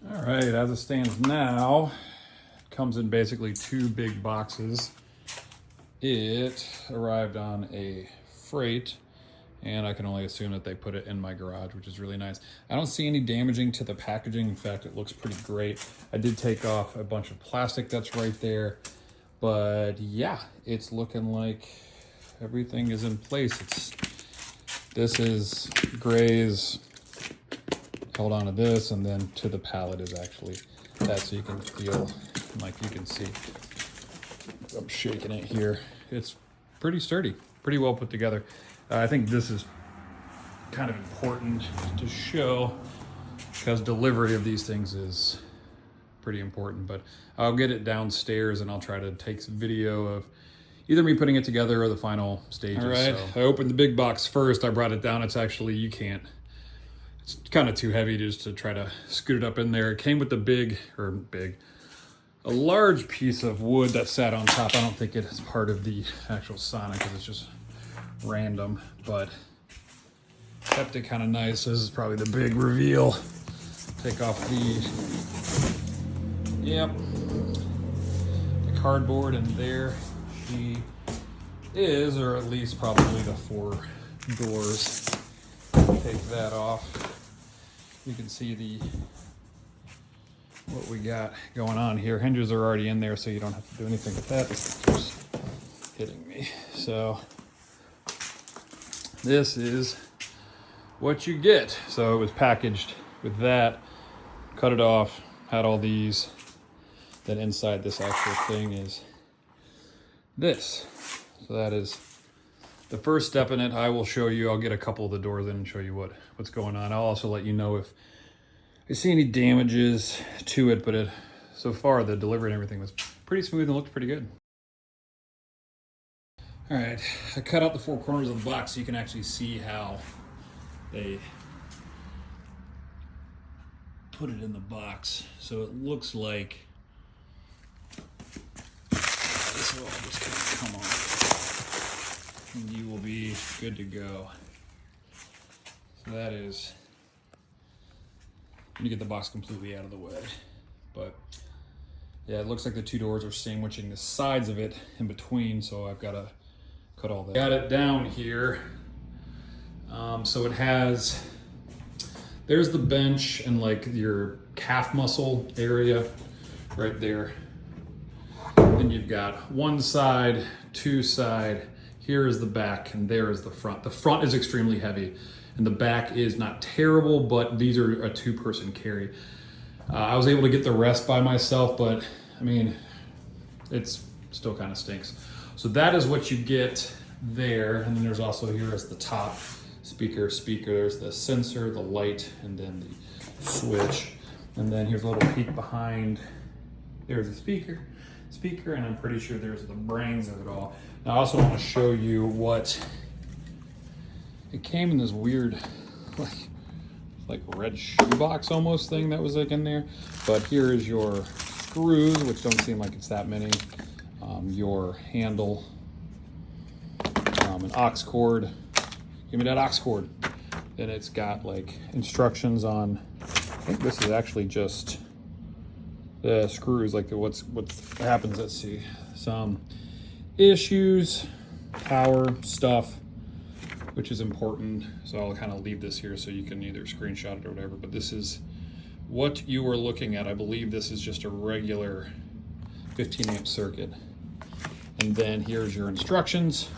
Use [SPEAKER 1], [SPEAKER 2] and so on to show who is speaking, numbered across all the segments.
[SPEAKER 1] All right, as it stands now, it comes in basically 2 big boxes. It arrived on a freight, and I can only assume that they put it in my garage, which is really nice. I don't see any damaging to the packaging. In fact, it looks pretty great. I did take off a bunch of plastic that's right there, but yeah, it's looking like everything is in place. This is Gray's held on to this, and then to the pallet is actually that, so you can feel, like you can see, I'm shaking it here. It's pretty sturdy, pretty well put together. I think this is kind of important to show because delivery of these things is pretty important, but I'll get it downstairs and I'll try to take some video of either me putting it together or the final stages. All right, so I opened the big box first. I brought it down. It's actually, it's kind of too heavy just to try to scoot it up in there. It came with the a large piece of wood that sat on top. I don't think it is part of the actual sauna because it's just random, but kept it kind of nice. This is probably the big reveal. Take off the cardboard, and there she is, or at least probably the 4 doors. Take that off. You can see what we got going on here. Hinges are already in there, so you don't have to do anything with that. This is just hitting me. So this is what you get. So it was packaged with that, cut it off, had all these. Then inside this actual thing is this. So that is the first step in it. I will show you, I'll get a couple of the doors in and show you what's going on. I'll also let you know if I see any damages to it, but so far the delivery and everything was pretty smooth and looked pretty good. All right, I cut out the 4 corners of the box so you can actually see how they put it in the box. So it looks like this will all just kind of come off and you will be good to go. So that is, let me get the box completely out of the way. But yeah, it looks like the 2 doors are sandwiching the sides of it in between, so I've got to cut all that. Got it down here. So it has, there's the bench and like your calf muscle area right there. Then you've got 1 side, 2 side, here is the back, and there is the front. The front is extremely heavy, and the back is not terrible, but these are a 2-person carry. I was able to get the rest by myself, but I mean, it's still kind of stinks. So that is what you get there. And then there's also, here is the top speaker. There's the sensor, the light, and then the switch. And then here's a little peek behind. There's the speaker, and I'm pretty sure there's the brains of it all. Now I also want to show you it came in this weird, like red shoebox almost thing that was like in there. But here is your screws, which don't seem like it's that many. Your handle, an aux cord. Give me that aux cord. Then it's got like instructions on, I think this is actually just the screws, like what happens. Let's see, some issues, power stuff, which is important. So I'll kind of leave this here so you can either screenshot it or whatever, but this is what you are looking at. I believe this is just a regular 15 amp circuit. And then here's your instructions.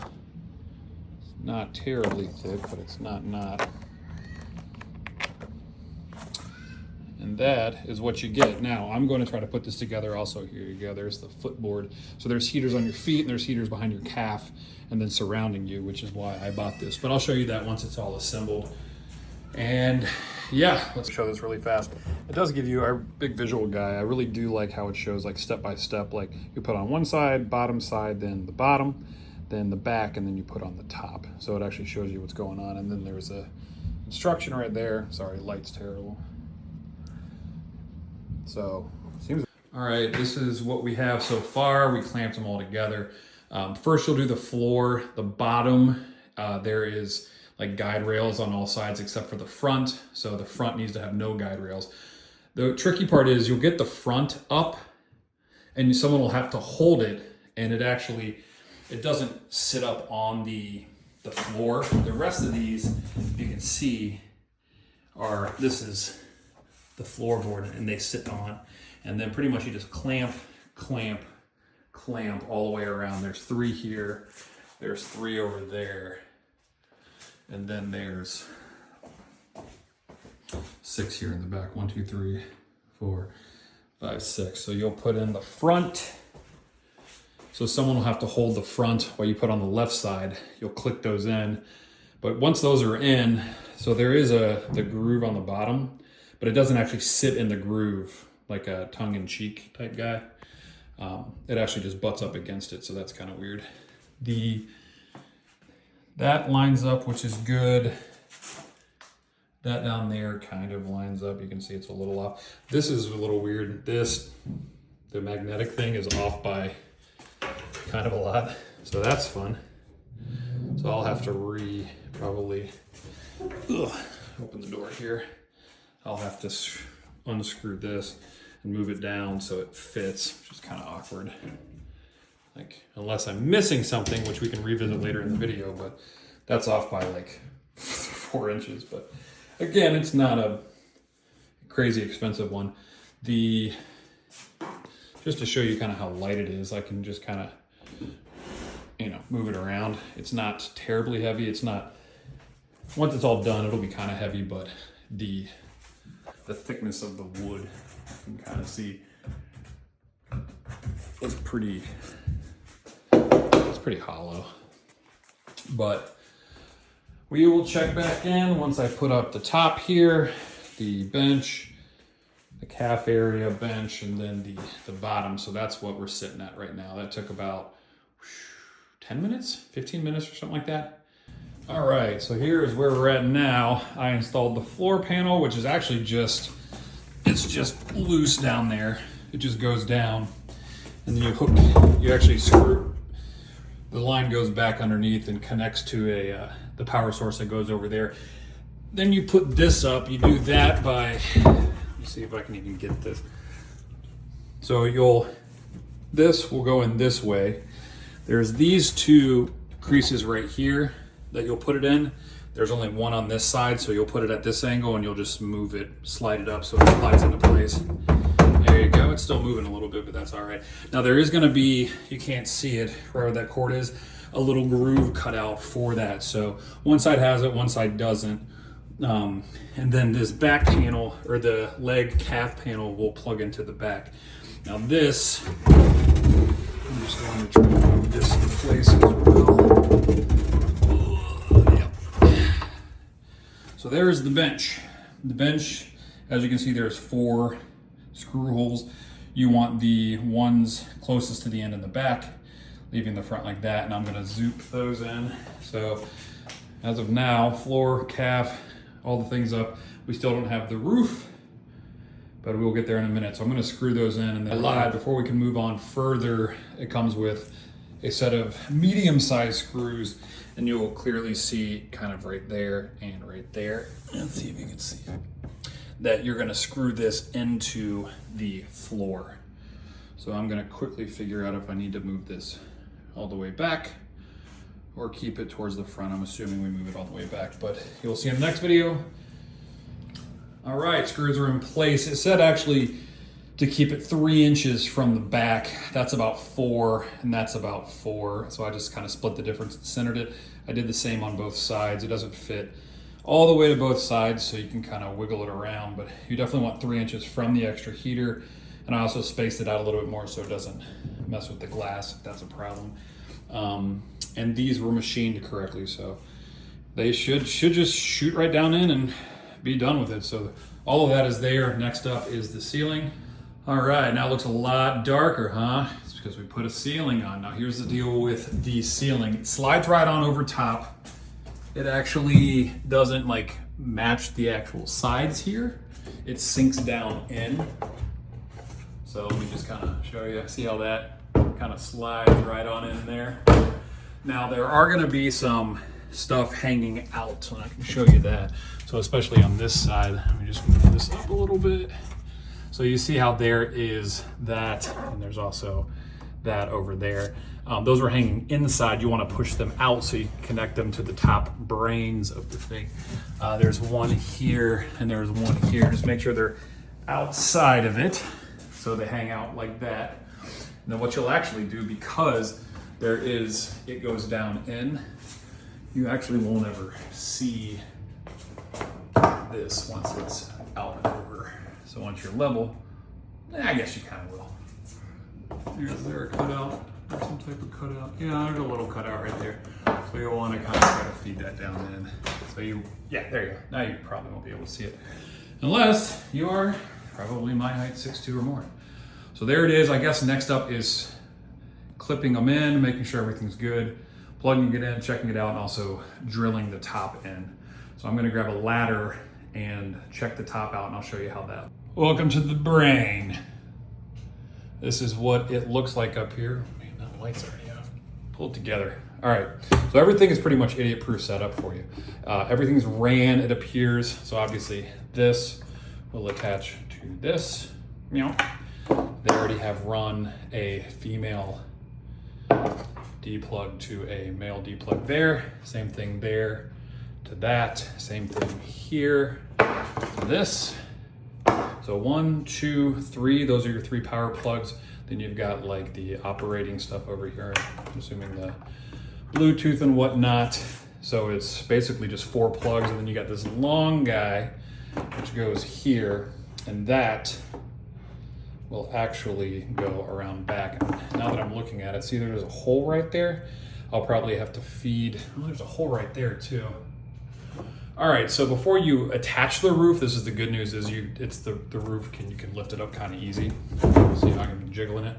[SPEAKER 1] It's not terribly thick, but it's not. And that is what you get. Now, I'm going to try to put this together also. Here you go, there's the footboard. So there's heaters on your feet, and there's heaters behind your calf, and then surrounding you, which is why I bought this. But I'll show you that once it's all assembled. And yeah, let's show this really fast. It does give you, a big visual guy, I really do like how it shows like step by step, like you put on one side, bottom side, then the bottom, then the back, and then you put on the top. So it actually shows you what's going on. And then there's a instruction right there. Sorry, light's terrible. So, seems all right. This is what we have so far. We clamped them all together. First, you'll do the floor. The bottom, there is like guide rails on all sides except for the front. So the front needs to have no guide rails. The tricky part is you'll get the front up and someone will have to hold it, and it doesn't sit up on the floor. The rest of these, you can see, this is the floorboard, and they sit on. And then pretty much you just clamp all the way around. There's 3 here, there's 3 over there, and then there's 6 here in the back. 1, 2, 3, 4, 5, 6. So you'll put in the front. So someone will have to hold the front while you put on the left side. You'll click those in. But once those are in, so there is the groove on the bottom, but it doesn't actually sit in the groove like a tongue-in-cheek type guy. It actually just butts up against it, so that's kind of weird. That lines up, which is good. That down there kind of lines up. You can see it's a little off. This is a little weird. The magnetic thing is off by kind of a lot, so that's fun. So I'll have to probably open the door here. I'll have to unscrew this and move it down so it fits, which is kind of awkward. Like, unless I'm missing something, which we can revisit later in the video, but that's off by like 4 inches. But again, it's not a crazy expensive one. Just to show you kind of how light it is, I can just kind of, move it around. It's not terribly heavy. It's not, once it's all done, it'll be kind of heavy, but the thickness of the wood, you can kind of see, it's pretty hollow. But we will check back in once I put up the top here, the bench, the calf area bench, and then the bottom. So that's what we're sitting at right now. That took about 10 minutes, 15 minutes or something like that. All right, so here is where we're at now. I installed the floor panel, which is actually it's just loose down there. It just goes down, and then you actually screw, the line goes back underneath and connects to the power source that goes over there. Then you put this up. You do that by, let's see if I can even get this. So this will go in this way. There's these 2 creases right here that you'll put it in. There's only one on this side, so you'll put it at this angle and you'll just move it, slide it up so it slides into place. There you go. It's still moving a little bit, but that's all right. Now there is gonna be, you can't see it, wherever that cord is, a little groove cut out for that. So one side has it, one side doesn't. And then this back panel, or the leg calf panel, will plug into the back. Now this, I'm just going to try to move this in place as well. Yep. So there's the bench. The bench, as you can see, there's 4 screw holes. You want the ones closest to the end in the back, leaving the front like that, and I'm gonna zoop those in. So as of now, floor, calf, all the things up. We still don't have the roof, but we'll get there in a minute. So I'm gonna screw those in, and then before we can move on further, it comes with a set of medium-sized screws, and you'll clearly see kind of right there and right there. Let's see if you can see it. That you're gonna screw this into the floor. So I'm gonna quickly figure out if I need to move this all the way back or keep it towards the front. I'm assuming we move it all the way back, but you'll see in the next video. All right, screws are in place. It said actually to keep it 3 inches from the back. That's about 4, and that's about 4. So I just kind of split the difference and centered it. I did the same on both sides. It doesn't fit all the way to both sides, so you can kind of wiggle it around, but you definitely want 3 inches from the extra heater. And I also spaced it out a little bit more so it doesn't mess with the glass if that's a problem. And these were machined correctly, so they should just shoot right down in and be done with it. So all of that is there. Next up is the ceiling. All right, now it looks a lot darker, huh? It's because we put a ceiling on. Now here's the deal with the ceiling. It slides right on over top. It actually doesn't like match the actual sides here. It sinks down in. So let me just kind of show you. See how that kind of slides right on in there. Now there are going to be some stuff hanging out, and I can show you that. So especially on this side, let me just move this up a little bit. So you see how there is that, and there's also that over there. Those are hanging inside. You want to push them out so you can connect them to the top brains of the thing. There's one here and there's one here. Just make sure they're outside of it so they hang out like that. And then what you'll actually do, because it goes down in, you actually won't ever see this once it's out and over. So once you're level, I guess you kind of will. Is there a cutout or some type of cutout? Yeah, there's a little cutout right there. So you'll want to kind of try to feed that down in. So yeah, there you go. Now you probably won't be able to see it. Unless you are probably my height, 6'2" or more. So there it is. I guess next up is clipping them in, making sure everything's good, plugging it in, checking it out, and also drilling the top in. So I'm gonna grab a ladder and check the top out, and I'll show you how that. Welcome to the brain. This is what it looks like up here. Man, that light's already off. Pull it together. All right, so everything is pretty much idiot-proof setup for you. Everything's ran, it appears. So obviously this will attach to this. Meow. They already have run a female D-plug to a male D-plug there. Same thing there to that. Same thing here to this. So 1, 2, 3, those are your 3 power plugs. Then you've got like the operating stuff over here. I'm assuming the Bluetooth and whatnot. So it's basically just 4 plugs, and then you got this long guy which goes here, and that will actually go around back. And now that I'm looking at it, see there's a hole right there? I'll probably have to feed, oh, there's a hole right there too. All right, so before you attach the roof, this is the good news, is it's the roof, you can lift it up kind of easy. See how I'm jiggling it?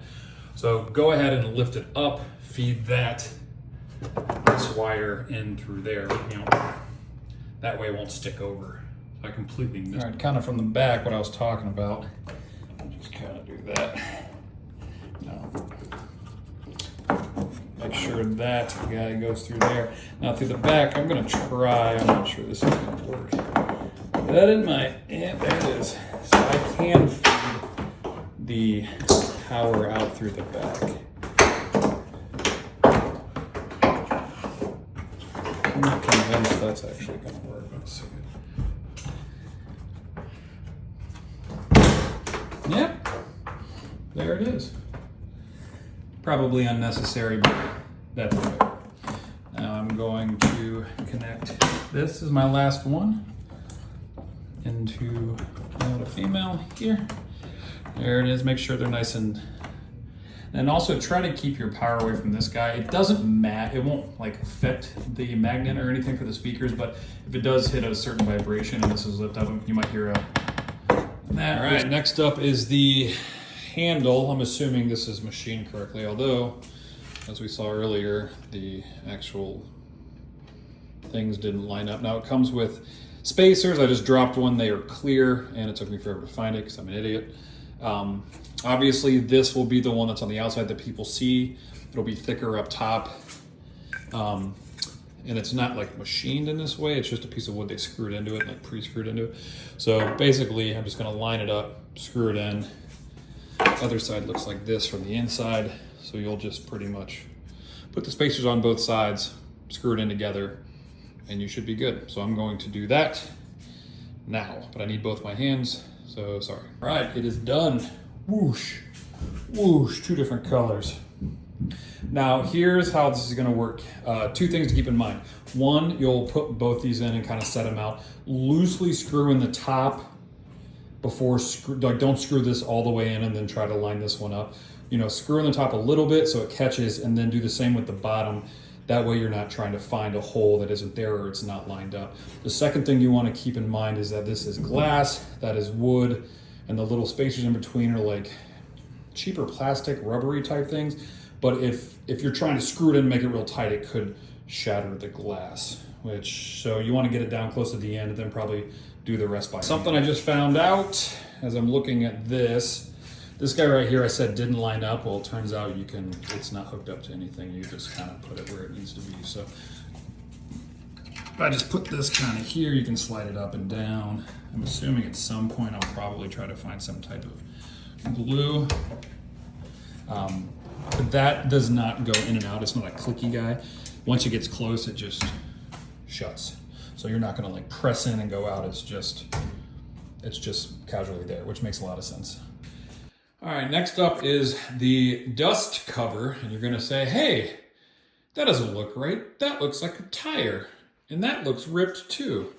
[SPEAKER 1] So go ahead and lift it up, feed this wire in through there, that way it won't stick over. So I completely missed. All right, kind of from the back, what I was talking about. Just kind of do that. Make sure that guy goes through there. Now through the back, I'm gonna try, I'm not sure this is gonna work. That in my, yeah, there it is. So I can feed the power out through the back. I'm not convinced that's actually gonna work. Let's see. Yep, there it is. Probably unnecessary, but that's okay. Now I'm going to connect, this is my last one, into male to female here. There it is, make sure they're nice and also try to keep your power away from this guy. It doesn't matter, it won't like affect the magnet or anything for the speakers, but if it does hit a certain vibration and this is lifted up, you might hear a, all right, next up is the handle. I'm assuming this is machined correctly, although as we saw earlier, the actual things didn't line up. Now it comes with spacers. I just dropped one, they are clear, and it took me forever to find it because I'm an idiot. Obviously this will be the one that's on the outside that people see. It'll be thicker up top. And it's not like machined in this way, it's just a piece of wood they screwed into it, like pre-screwed into it. So basically I'm just gonna line it up, screw it in. Other side looks like this from the inside. So you'll just pretty much put the spacers on both sides, screw it in together, and you should be good. So I'm going to do that now, but I need both my hands, so sorry. All right, it is done. Whoosh, whoosh, 2 different colors. Now here's how this is gonna work. 2 things to keep in mind. 1, you'll put both these in and kind of set them out. Loosely screw in the top before, don't screw this all the way in and then try to line this one up. Screw in the top a little bit so it catches, and then do the same with the bottom. That way you're not trying to find a hole that isn't there or it's not lined up. The second thing you want to keep in mind is that this is glass, that is wood, and the little spacers in between are like cheaper plastic, rubbery type things. But if you're trying to screw it in and make it real tight, it could shatter the glass, so you want to get it down close to the end and then probably do the rest by something hand. I just found out as I'm looking at this guy right here I said didn't line up. Well, it turns out it's not hooked up to anything. You just kind of put it where it needs to be. So If I just put this kind of here, you can slide it up and down. I'm assuming at some point I'll probably try to find some type of glue. But that does not go in and out. It's not a clicky guy. Once it gets close, it just shuts. So you're not gonna like press in and go out. It's just casually there, which makes a lot of sense. All right, next up is the dust cover. And you're gonna say, hey, that doesn't look right. That looks like a tire. And that looks ripped too.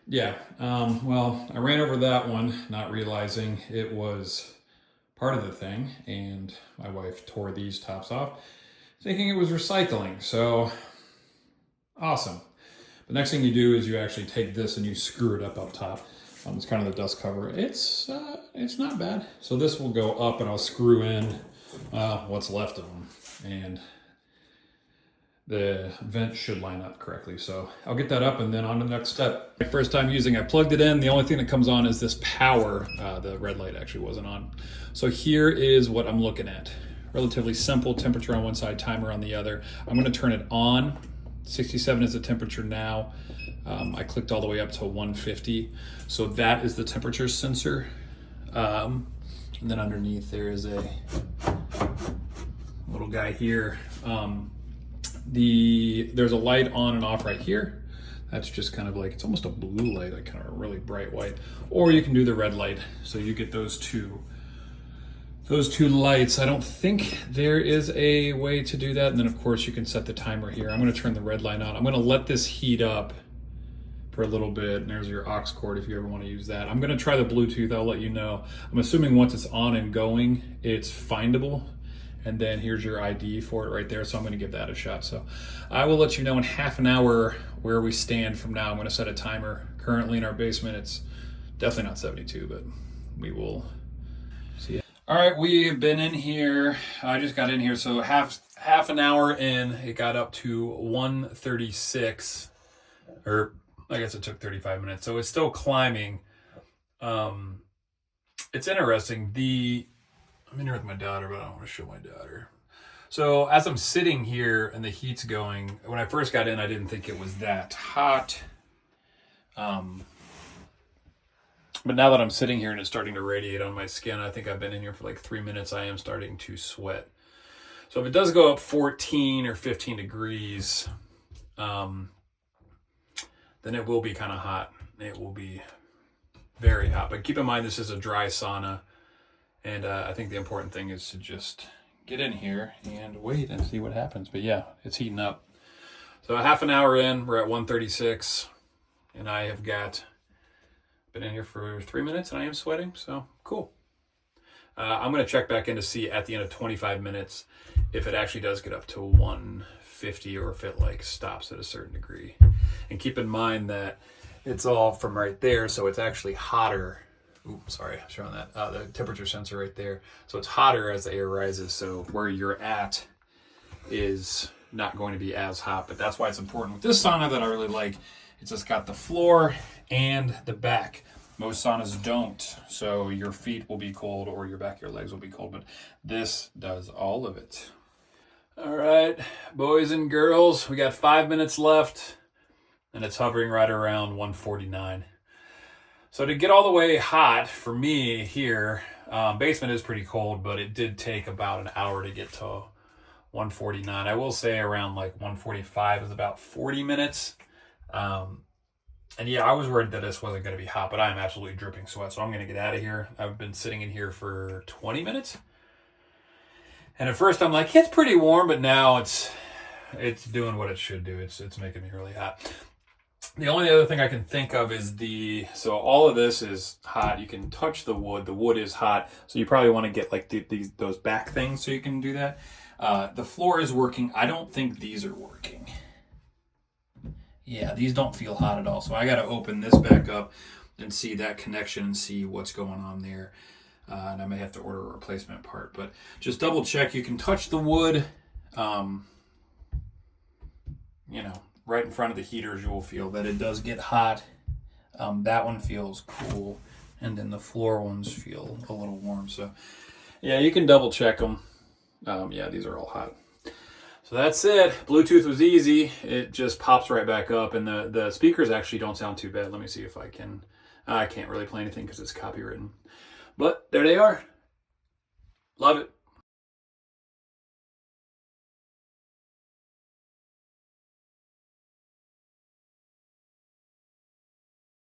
[SPEAKER 1] Yeah, well, I ran over that one, not realizing it was part of the thing. And my wife tore these tops off, thinking it was recycling. So, awesome. The next thing you do is you actually take this and you screw it up top. It's kind of the dust cover. It's not bad. So this will go up and I'll screw in what's left of them. And the vent should line up correctly. So I'll get that up and then on to the next step. My first time using, I plugged it in. The only thing that comes on is this power. The red light actually wasn't on. So here is what I'm looking at. Relatively simple, temperature on one side, timer on the other. I'm gonna turn it on. 67 is the temperature now. I clicked all the way up to 150. So that is the temperature sensor. And then underneath there is a little guy here. There's a light on and off right here. That's just kind of like, it's almost a blue light, like kind of a really bright white. Or you can do the red light. So you get those two lights. I don't think there is a way to do that. And then of course you can set the timer here. I'm gonna turn the red light on. I'm gonna let this heat up for a little bit. And there's your aux cord if you ever wanna use that. I'm gonna try the Bluetooth, I'll let you know. I'm assuming once it's on and going, it's findable. And then here's your ID for it right there. So I'm gonna give that a shot. So I will let you know in half an hour where we stand from now. I'm gonna set a timer. Currently in our basement, it's definitely not 72, but we will see. All right, we've been in here. I just got in here, so half an hour in, it got up to 136, or I guess it took 35 minutes. So it's still climbing. It's interesting. I'm in here with my daughter, but I don't want to show my daughter. So as I'm sitting here and the heat's going, when I first got in, I didn't think it was that hot. But now that I'm sitting here and it's starting to radiate on my skin, I think I've been in here for like 3 minutes, I am starting to sweat. So if it does go up 14 or 15 degrees, then it will be kind of hot. It will be very hot. But keep in mind, this is a dry sauna. And I think the important thing is to just get in here and wait and see what happens. But yeah, it's heating up. So half an hour in, we're at 136. And I have been in here for 3 minutes and I am sweating, so cool. I'm gonna check back in to see at the end of 25 minutes if it actually does get up to 150 or if it like stops at a certain degree. And keep in mind that it's all from right there, so it's actually hotter. Oops, sorry, I'm showing that. The temperature sensor right there. So it's hotter as the air rises, so where you're at is not going to be as hot, but that's why it's important. With this sauna that I really like, it's just got the floor and the back. Most saunas don't, so your feet will be cold or your back, your legs will be cold, but this does all of it. All right, boys and girls, we got 5 minutes left and it's hovering right around 149. So to get all the way hot for me here, basement is pretty cold, but it did take about an hour to get to 149. I will say around like 145 is about 40 minutes. And yeah, I was worried that this wasn't going to be hot, but I am absolutely dripping sweat, so I'm going to get out of here. I've been sitting in here for 20 minutes. And at first I'm like, it's pretty warm, but now it's doing what it should do. It's making me really hot. The only other thing I can think of is so all of this is hot. You can touch the wood. The wood is hot, so you probably want to get like those back things so you can do that. The floor is working. I don't think these are working. Yeah, these don't feel hot at all. So I got to open this back up and see that connection and see what's going on there. And I may have to order a replacement part, but just double check. You can touch the wood, right in front of the heaters. You will feel that it does get hot. That one feels cool. And then the floor ones feel a little warm. So yeah, you can double check them. Yeah, these are all hot. So that's it. Bluetooth was easy. It just pops right back up, and the speakers actually don't sound too bad. Let me see if I can. I can't really play anything because it's copywritten. But there they are. Love it.